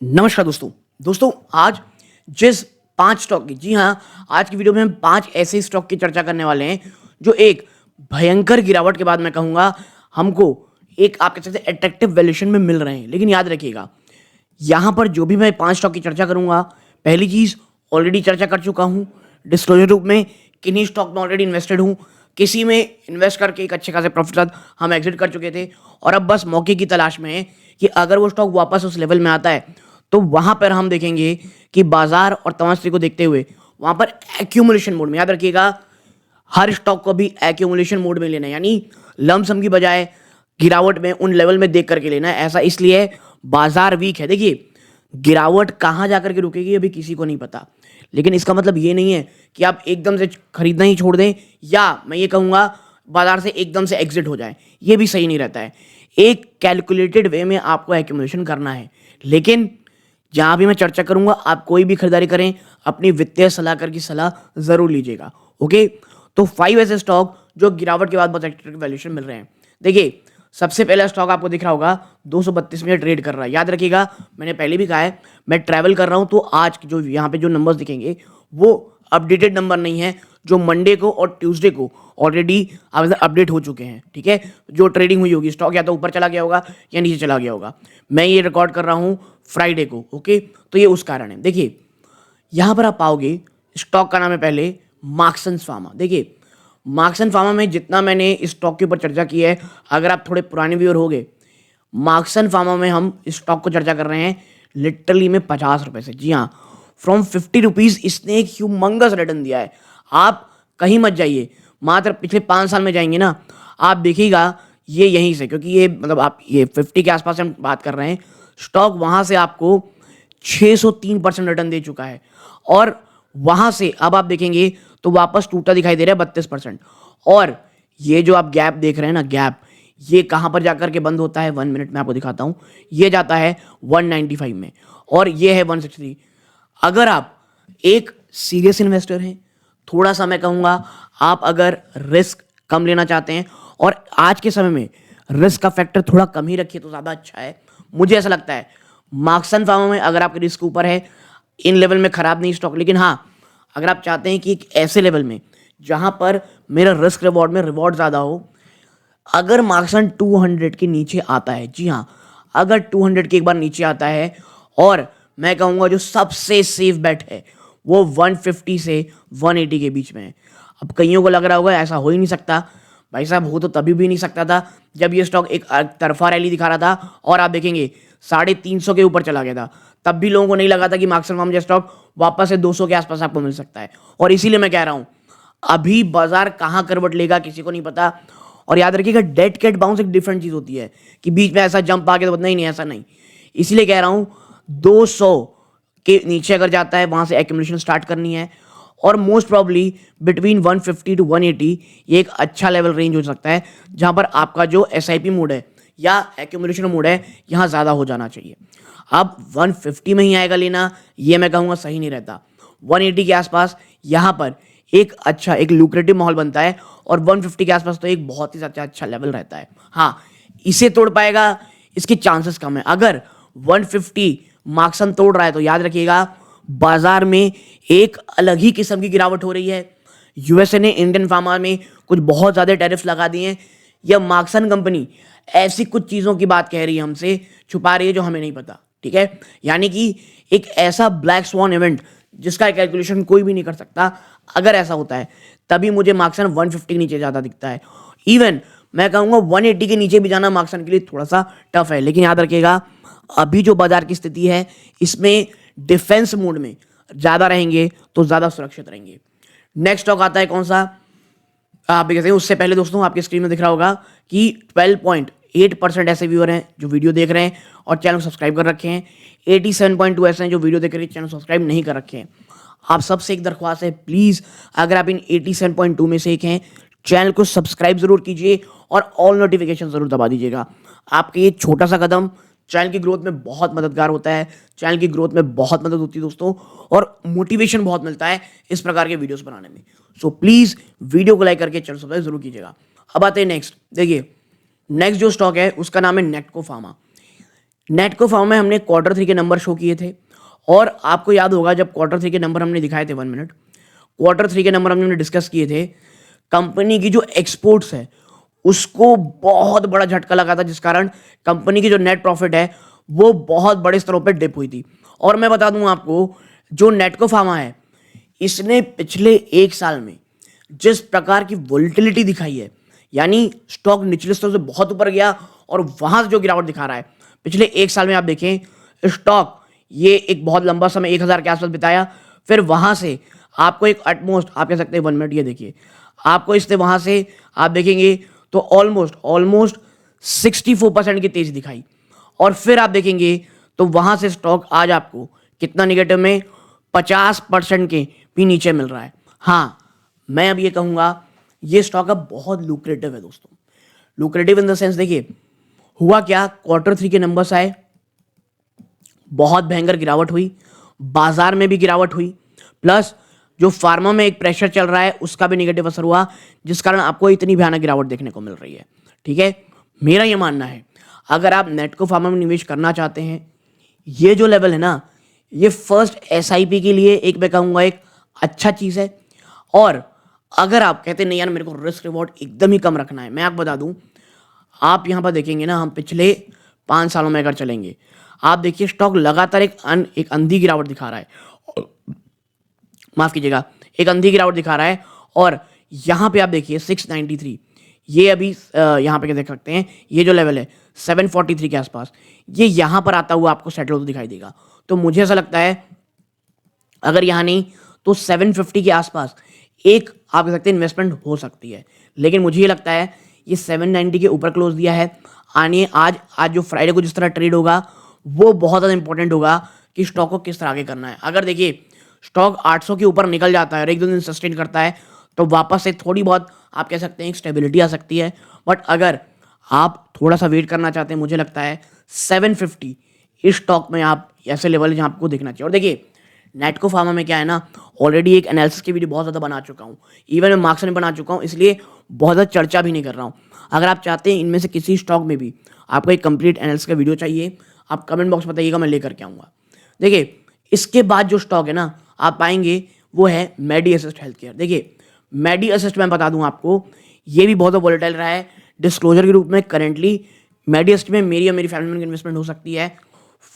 नमस्कार दोस्तों आज जिस 5 स्टॉक की जी हाँ, आज की वीडियो में हम 5 ऐसे स्टॉक की चर्चा करने वाले हैं जो एक भयंकर गिरावट के बाद मैं कहूँगा हमको एक आप कह सकते हैं अट्रैक्टिव वैल्यूएशन में मिल रहे हैं। लेकिन याद रखिएगा, यहाँ पर जो भी मैं 5 स्टॉक की चर्चा करूँगा, पहली चीज़ ऑलरेडी चर्चा कर चुका हूँ डिस्क्लोजर रूप में, किन्हीं स्टॉक में ऑलरेडी इन्वेस्टेड हूँ, किसी में इन्वेस्ट करके एक अच्छे खासे प्रॉफिट के साथ हम एग्जिट कर चुके थे और अब बस मौके की तलाश में है कि अगर वो स्टॉक वापस उस लेवल में आता है तो वहां पर हम देखेंगे कि बाजार और तमाशे को देखते हुए वहां पर एक्यूमुलेशन मोड में, याद रखिएगा हर स्टॉक को भी एक्यूमुलेशन मोड में लेना है, यानी लमसम की बजाय गिरावट में उन लेवल में देख करके लेना है। ऐसा इसलिए है, बाजार वीक है। देखिए, गिरावट कहाँ जाकर के रुकेगी अभी किसी को नहीं पता, लेकिन इसका मतलब ये नहीं है कि आप एकदम से खरीदना ही छोड़ दें या मैं ये कहूँगा बाजार से एकदम से एग्जिट हो जाए, ये भी सही नहीं रहता है। एक कैलकुलेटेड वे में आपको एक्यूमुलेशन करना है, लेकिन जहाँ भी मैं चर्चा करूंगा आप कोई भी खरीदारी करें अपनी वित्तीय सलाहकार की सलाह जरूर लीजिएगा। ओके, तो 5 ऐसे स्टॉक जो गिरावट के बाद बहुत अट्रैक्टिव वैल्यूएशन मिल रहे हैं। देखिए, सबसे पहला स्टॉक आपको दिख रहा होगा 232 में ट्रेड कर रहा है। याद रखिएगा, मैंने पहले भी कहा है मैं ट्रैवल कर रहा हूं, तो आज जो यहाँ पे जो नंबर्स दिखेंगे वो अपडेटेड नंबर नहीं है, जो मंडे को और ट्यूसडे को ऑलरेडी अपडेट हो चुके हैं। ठीक है, जो ट्रेडिंग हुई होगी स्टॉक या तो ऊपर चला गया होगा या नीचे चला गया होगा। मैं ये रिकॉर्ड कर रहा हूँ फ्राइडे को। ओके, तो ये उस कारण है। देखिए, यहाँ पर आप पाओगे स्टॉक का नाम है पहले मार्क्सन फार्मा। देखिए, मार्क्सन फार्मा में जितना मैंने इस स्टॉक के ऊपर चर्चा की है, अगर आप थोड़े पुराने व्यूअर हो गए, मार्क्सन फार्मा में हम इस स्टॉक को चर्चा कर रहे हैं लिटरली में 50 रुपए से। जी हाँ, फ्रॉम 50 रुपीज़ इसने एक ह्यूमंगस रिटर्न दिया है। आप कहीं मत जाइए, मात्र पिछले 5 साल में जाएंगे ना, आप देखिएगा ये यहीं से, क्योंकि ये मतलब आप ये 50 के आसपास हम बात कर रहे हैं, स्टॉक वहाँ से आपको 603% रिटर्न दे चुका है और वहाँ से अब आप देखेंगे तो वापस टूटा दिखाई दे रहा है 32%। और ये जो आप गैप देख रहे हैं ना, गैप ये कहाँ पर जाकर के बंद होता है, 1 मिनट में आपको दिखाता हूँ। ये जाता है 195 में और ये है 163। अगर आप एक सीरियस इन्वेस्टर हैं, थोड़ा सा मैं कहूँगा आप अगर रिस्क कम लेना चाहते हैं और आज के समय में रिस्क का फैक्टर थोड़ा कम ही रखिए तो ज़्यादा अच्छा है, मुझे ऐसा लगता है। मार्क्सन फार्मा में अगर आपके रिस्क ऊपर है, इन लेवल में खराब नहीं स्टॉक, लेकिन हाँ, अगर आप चाहते हैं कि एक ऐसे लेवल में जहां पर मेरा रिस्क रिवॉर्ड में रिवॉर्ड ज़्यादा हो, अगर मार्क्सन 200 के नीचे आता है, जी हाँ, अगर 200 के एक बार नीचे आता है, और मैं कहूँगा जो सबसे सेफ बेट है वो 150 से 180 के बीच में है। अब कईयों को लग रहा होगा ऐसा हो ही नहीं सकता, भाई साहब हो तो तभी भी नहीं सकता था जब ये स्टॉक एक तरफा रैली दिखा रहा था और आप देखेंगे 350 के ऊपर चला गया था, तब भी लोगों को नहीं लगा था कि मार्क्सन फार्मा स्टॉक वापस से 200 के आसपास आपको मिल सकता है। और इसीलिए मैं कह रहा हूँ अभी बाजार कहाँ करवट लेगा किसी को नहीं पता। और याद रखिएगा, डेड कैट बाउंस एक डिफरेंट चीज होती है कि बीच में ऐसा जंप आ गया तो नहीं, ऐसा नहीं। इसीलिए कह रहा हूँ 200 के नीचे अगर जाता है वहां से एक्यूमुलेशन स्टार्ट करनी है और मोस्ट प्रॉब्ली बिटवीन 150 टू 180 ये एक अच्छा लेवल रेंज हो सकता है जहां पर आपका जो एसआईपी मोड है या एक्यूमुलेशन मोड है यहाँ ज़्यादा हो जाना चाहिए। अब 150 में ही आएगा लेना, ये मैं कहूँगा सही नहीं रहता। 180 के आसपास यहाँ पर एक अच्छा एक लुक्रेटिव माहौल बनता है और 150 के आसपास तो एक बहुत ही अच्छा लेवल रहता है। हाँ, इसे तोड़ पाएगा इसके चांसेस कम है। अगर 150 मार्क्सन तोड़ रहा है तो याद रखिएगा बाजार में एक अलग ही किस्म की गिरावट हो रही है। यूएसए ने इंडियन फार्मा में कुछ बहुत ज़्यादा टैरिफ्स लगा दिए हैं, या मार्क्सन कंपनी ऐसी कुछ चीज़ों की बात कह रही है, हमसे छुपा रही है जो हमें नहीं पता। ठीक है, यानी कि एक ऐसा ब्लैक स्वॉन इवेंट जिसका कैलकुलेशन कोई भी नहीं कर सकता, अगर ऐसा होता है तभी मुझे मार्क्सन 150 के नीचे ज़्यादा दिखता है। इवन मैं कहूँगा 180 के नीचे भी जाना मार्क्सन के लिए थोड़ा सा टफ है। लेकिन याद रखिएगा अभी जो बाजार की स्थिति है इसमें डिफेंस मोड में ज़्यादा रहेंगे तो ज़्यादा सुरक्षित रहेंगे। नेक्स्ट स्टॉक आता है कौन सा, आप कहते हैं उससे पहले दोस्तों आपके स्क्रीन में दिख रहा होगा कि 12.8% ऐसे व्यूअर हैं जो वीडियो देख रहे हैं और चैनल सब्सक्राइब कर रखे हैं। 87.2 ऐसे हैं जो वीडियो देख रहे हैं चैनल सब्सक्राइब नहीं कर रखे हैं। आप सबसे एक दरख्वास्त है, प्लीज़ अगर आप इन 87.2 में से एक हैं, चैनल को सब्सक्राइब जरूर कीजिए और ऑल नोटिफिकेशन जरूर दबा दीजिएगा। आपके ये छोटा सा कदम चैनल की ग्रोथ में बहुत मददगार होता है, चैनल की ग्रोथ में बहुत मदद होती है दोस्तों, और मोटिवेशन बहुत मिलता है इस प्रकार के वीडियोस बनाने में। सो प्लीज़ वीडियो को लाइक करके चैनल सब्सक्राइब जरूर कीजिएगा। अब आते हैं नेक्स्ट। देखिए, नेक्स्ट जो स्टॉक है उसका नाम है नेटको फार्मा। नेटको फार्मा में हमने Q3 के नंबर शो किए थे और आपको याद होगा जब Q3 के नंबर हमने दिखाए थे, 1 मिनट, Q3 के नंबर हमने डिस्कस किए थे, कंपनी की जो एक्सपोर्ट्स है उसको बहुत बड़ा झटका लगा था, जिस कारण कंपनी की जो नेट प्रॉफिट है वो बहुत बड़े स्तरों पर डिप हुई थी। और मैं बता दूं आपको, जो नेटको फार्मा है इसने पिछले 1 साल में जिस प्रकार की वोलेटिलिटी दिखाई है, यानी स्टॉक निचले स्तर से बहुत ऊपर गया और वहां से जो गिरावट दिखा रहा है, पिछले 1 साल में आप देखें स्टॉक ये एक बहुत लंबा समय 1000 के आसपास बिताया, फिर वहां से आपको एक अटमोस्ट आप कह सकते हैं 1 मिनट, ये देखिए आपको इससे वहां से आप देखेंगे तो ऑलमोस्ट 64% की तेजी दिखाई और फिर आप देखेंगे तो वहां से स्टॉक आज आपको कितना निगेटिव में 50% के भी नीचे मिल रहा है। हाँ, मैं अब ये कहूंगा ये स्टॉक अब बहुत लुक्रेटिव है दोस्तों। लुक्रेटिव इन द सेंस, देखिए हुआ क्या, Q3 के नंबर्स आए, बहुत भयंकर गिरावट हुई, बाजार में भी गिरावट हुई, प्लस जो फार्मा में एक प्रेशर चल रहा है उसका भी नेगेटिव असर हुआ, जिस कारण आपको इतनी भयानक गिरावट देखने को मिल रही है। ठीक है, मेरा ये मानना है अगर आप नेटको फार्मा में निवेश करना चाहते हैं, ये जो लेवल है ना, ये फर्स्ट एसआईपी के लिए एक मैं कहूँगा एक अच्छा चीज़ है। और अगर आप कहते नहीं यार मेरे को रिस्क रिवॉर्ड एकदम ही कम रखना है, मैं आपको बता दूं, आप यहाँ पर देखेंगे ना, हम पिछले 5 सालों में अगर चलेंगे, आप देखिए स्टॉक लगातार एक अंधी गिरावट दिखा रहा है, माफ कीजिएगा, एक अंधी गिरावट दिखा रहा है। और यहाँ पे आप देखिए 693, ये अभी यहाँ पे क्या देख सकते हैं, ये जो लेवल है 743 के आसपास, ये यहाँ पर आता हुआ आपको सेटल होता दिखाई देगा। तो मुझे ऐसा लगता है अगर यहाँ नहीं तो 750 के आसपास एक आप कह सकते हैं इन्वेस्टमेंट हो सकती है। लेकिन मुझे ये लगता है ये 790 के ऊपर क्लोज दिया है, आने आज जो फ्राइडे को जिस तरह ट्रेड होगा वो बहुत ज़्यादा इंपॉर्टेंट होगा कि स्टॉक को किस तरह आगे करना है। अगर देखिए स्टॉक 800 के ऊपर निकल जाता है और 1-2 दिन सस्टेन करता है तो वापस से थोड़ी बहुत आप कह सकते हैं एक स्टेबिलिटी आ सकती है। बट अगर आप थोड़ा सा वेट करना चाहते हैं, मुझे लगता है 750 इस स्टॉक में आप ऐसे लेवल जहाँ आपको देखना चाहिए। और देखिए नेटको फार्मा में क्या है ना, ऑलरेडी एक एनालिसिस की वीडियो बहुत ज़्यादा बना चुका हूँ, इवन मैं मार्क्स में बना चुका हूँ, इसलिए बहुत ज़्यादा चर्चा भी नहीं कर रहा हूँ। अगर आप चाहते हैं इनमें से किसी स्टॉक में भी आपको एक कंप्लीट एनालिसिस का वीडियो चाहिए, आप कमेंट बॉक्स में बताइएगा, मैं लेकर के आऊँगा। देखिए इसके बाद जो स्टॉक है ना आप पाएंगे वो है मेडी असिस्ट हेल्थ केयर। देखिए मेडी असिस्ट मैं बता दूं आपको, ये भी बहुत वोलेटाइल रहा है। डिस्क्लोजर के रूप में करेंटली मेडी असिस्ट में मेरी और मेरी फैमिली में इन्वेस्टमेंट हो सकती है।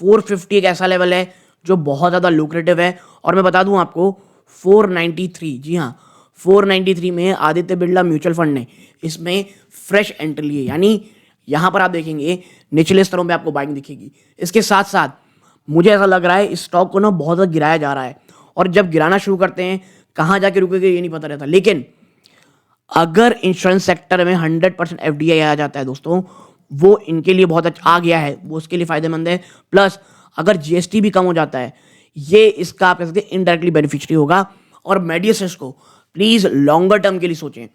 450 एक ऐसा लेवल है जो बहुत ज़्यादा लुक्रेटिव है। और मैं बता दूं आपको 493, जी हाँ 493 में आदित्य बिरला म्यूचुअल फंड ने इसमें फ्रेश एंट्री ली है, यानी यहाँ पर आप देखेंगे निचले स्तरों में आपको बाइंग दिखेगी। इसके साथ साथ मुझे ऐसा लग रहा है इस स्टॉक को ना बहुत ज़्यादा गिराया जा रहा है, और जब गिराना शुरू करते हैं कहाँ जाके रुकेगा ये नहीं पता रहता। लेकिन अगर इंश्योरेंस सेक्टर में 100% एफडीआई आ जाता है दोस्तों, वो इनके लिए बहुत अच्छा आ गया है, वो उसके लिए फायदेमंद है। प्लस अगर जीएसटी भी कम हो जाता है, ये इसका आप कह सकते हैं इनडायरेक्टली बेनिफिशियरी होगा। और मेडिअसिस्ट को प्लीज़ लॉन्गर टर्म के लिए सोचें।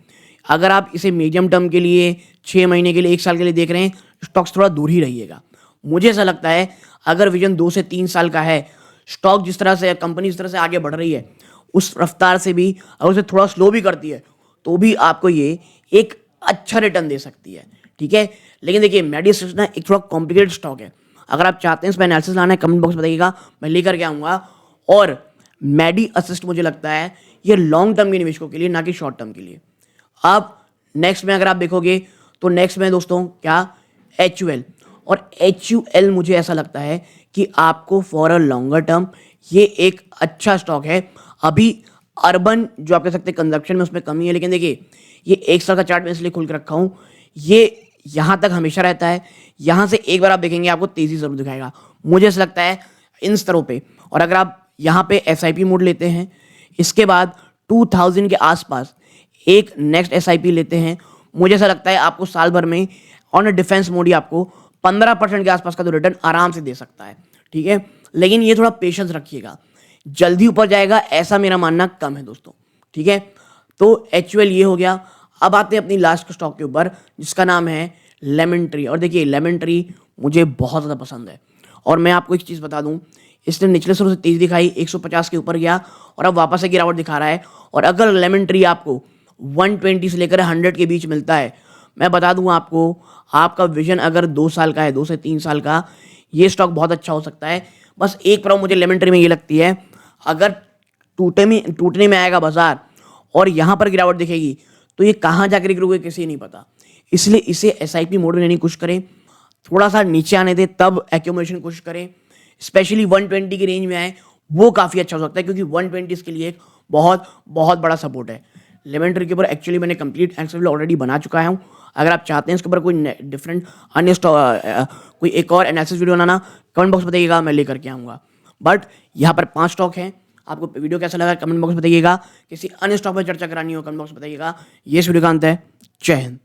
अगर आप इसे मीडियम टर्म के लिए 6 महीने के लिए 1 साल के लिए देख रहे हैं, स्टॉक्स थोड़ा दूर ही रहिएगा। मुझे ऐसा लगता है अगर विजन 2 से 3 साल का है, स्टॉक जिस तरह से कंपनी जिस तरह से आगे बढ़ रही है उस रफ्तार से भी अगर उसे थोड़ा स्लो भी करती है तो भी आपको ये एक अच्छा रिटर्न दे सकती है। ठीक है, लेकिन देखिए मेडिअसिस्ट ना एक थोड़ा कॉम्प्लिकेटेड स्टॉक है। अगर आप चाहते हैं इस पर एनालिसिस लाना है कमेंट बॉक्स में बताइएगा, मैं लेकर के आऊँगा। और मेडी असिस्ट मुझे लगता है ये लॉन्ग टर्म के निवेशकों के लिए, ना कि शॉर्ट टर्म के लिए। अब नेक्स्ट में अगर आप देखोगे तो नेक्स्ट में दोस्तों क्या, HUL। और HUL मुझे ऐसा लगता है कि आपको फॉर अ लॉन्गर टर्म ये एक अच्छा स्टॉक है। अभी अर्बन जो आप कह सकते हैं कंजप्शन में उसमें कमी है, लेकिन देखिए ये 1 साल का चार्ट में इसलिए खोल के रखा हूँ, ये यहाँ तक हमेशा रहता है। यहाँ से एक बार आप देखेंगे आपको तेज़ी जरूर दिखाएगा, मुझे ऐसा लगता है इन स्तरों पे। और अगर आप यहाँ पे SIP मोड लेते हैं, इसके बाद 2000 के आसपास एक नेक्स्ट SIP लेते हैं, मुझे ऐसा लगता है आपको साल भर में ऑन डिफेंस मोड ही आपको 15% के आसपास का तो रिटर्न आराम से दे सकता है। ठीक है, लेकिन ये थोड़ा पेशेंस रखिएगा, जल्दी ऊपर जाएगा ऐसा मेरा मानना कम है दोस्तों। ठीक है, तो HUL ये हो गया। अब आते हैं अपनी लास्ट स्टॉक के ऊपर जिसका नाम है लेमन ट्री। और देखिए लेमन ट्री मुझे बहुत ज़्यादा पसंद है, और मैं आपको एक चीज़ बता दूं, इसने निचले स्तर से तेज़ी दिखाई, 150 के ऊपर गया और अब वापस से गिरावट दिखा रहा है। और अगर लेमन ट्री आपको 120 से लेकर 100 के बीच मिलता है, मैं बता दूं आपको, आपका विजन अगर 2 साल का है, 2 से 3 साल का, ये स्टॉक बहुत अच्छा हो सकता है। बस एक प्रॉब्लम मुझे लेमन ट्री में ये लगती है, अगर टूटने में आएगा बाजार और यहाँ पर गिरावट दिखेगी तो ये कहाँ जाकर गिरोगे किसी नहीं पता। इसलिए इसे एसआईपी मोड में लेने की कोशिश करें, थोड़ा सा नीचे आने दे तब एक्यूमुलेशन कोशिश करें। स्पेशली 120 की रेंज में आए वो काफ़ी अच्छा हो सकता है, क्योंकि 120 इसके लिए एक बहुत बहुत बड़ा सपोर्ट है। लेमन ट्री के ऊपर एक्चुअली मैंने कंप्लीट एनालिसिस ऑलरेडी बना चुका हूँ। अगर आप चाहते हैं इसके ऊपर कोई डिफरेंट अन्य कोई एक और एनालिसिस वीडियो बनाना, कमेंट बॉक्स में बताइएगा, मैं लेकर के आऊँगा। बट यहाँ पर 5 स्टॉक हैं। आपको वीडियो कैसा लगा कमेंट बॉक्स में बताइएगा। किसी अन्य स्टॉक पर चर्चा करानी हो कमेंट बॉक्स में बताइएगा। ये इस वीडियो का अंत है। जय हिंद।